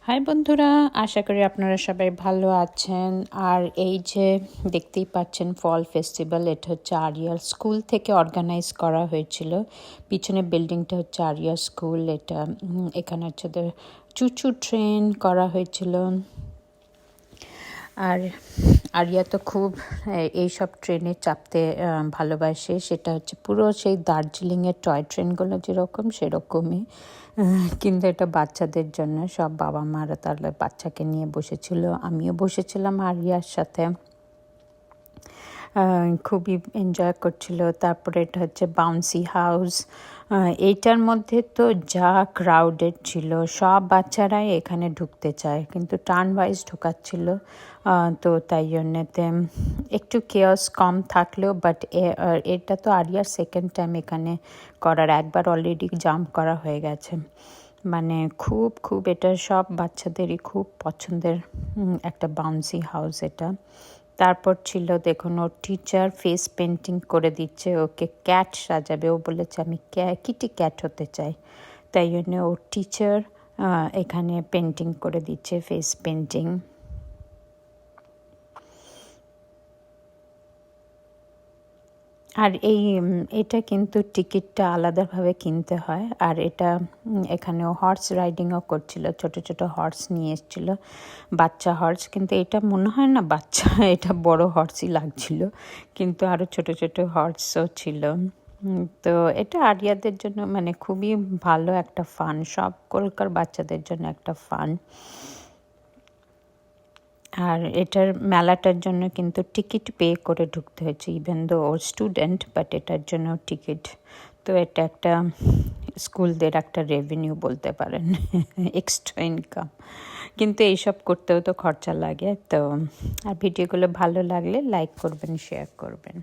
High বন্ধুরা, আশা করি আপনারা সবাই ভালো আছেন। আর এই যে দেখতেই পাচ্ছেন ফল ফেস্টিভ্যাল, এটা হচ্ছে আরিয়াল স্কুল থেকে অর্গানাইজ করা হয়েছিল। পিছনে বিল্ডিংটা হচ্ছে আরিয়া স্কুল। এটা এখানে হচ্ছে চুচু ট্রেন করা হয়েছিল। আর আরিয়া তো খুব এইসব ট্রেনে চাপতে ভালোবাসে। সেটা হচ্ছে পুরো সেই দার্জিলিংয়ের টয় ট্রেনগুলো যেরকম সেরকমই, কিন্তু এটা বাচ্চাদের জন্য। সব বাবা মারা তাহলে বাচ্চাকে নিয়ে বসেছিল, আমিও বসেছিলাম আরিয়ার সাথে। খুবই এনজয় করছিল। তারপরে এটা হচ্ছে বাউন্সি হাউস। এইটার মধ্যে তো যা ক্রাউডেড ছিল, সব বাচ্চারাই এখানে ঢুকতে চায়, কিন্তু টার্ন ওয়াইজ ঢুকাচ্ছিল। তো তাই জন্যেতে একটু কেয়াস কম থাকলেও, বাট এটা তো আরিয়ার সেকেন্ড টাইম এখানে করার, একবার অলরেডি জাম্প করা হয়ে গেছে। মানে খুব খুব এটা সব বাচ্চাদেরই খুব পছন্দের একটা বাউন্সি হাউস এটা। তারপর ছিল দেখুন, ওর টিচার ফেস পেন্টিং করে দিচ্ছে, ওকে ক্যাট সাজাবে। ও বলেছে আমি কিটি ক্যাট হতে চাই, তাই জন্য ওর টিচার এখানে পেন্টিং করে দিচ্ছে, ফেস পেন্টিং। আর এটা কিন্তু টিকিটটা আলাদাভাবে কিনতে হয়। আর এটা এখানেও হর্স রাইডিংও করছিল, ছোট ছোট হর্স নিয়ে এসেছিল, বাচ্চা হর্স। কিন্তু এটা মনে হয় না বাচ্চা, এটা বড় হর্সই লাগছিল, কিন্তু আরও ছোট ছোট হর্সও ছিল। তো এটা আরিয়াদের জন্য মানে খুবই ভালো একটা ফান, সব কলকার বাচ্চাদের জন্য একটা ফান। আর এটার মেলাটার জন্য কিন্তু টিকিট পে করে ঢুকতে হয়েছে, even though or student, but এটার জন্য টিকিট। তো এটা একটা স্কুলদের একটা রেভিনিউ বলতে পারেন, এক্সট্রা ইনকাম। কিন্তু এইসব করতেও তো খরচা লাগে। তো আর ভিডিওগুলো ভালো লাগলে লাইক করবেন, শেয়ার করবেন।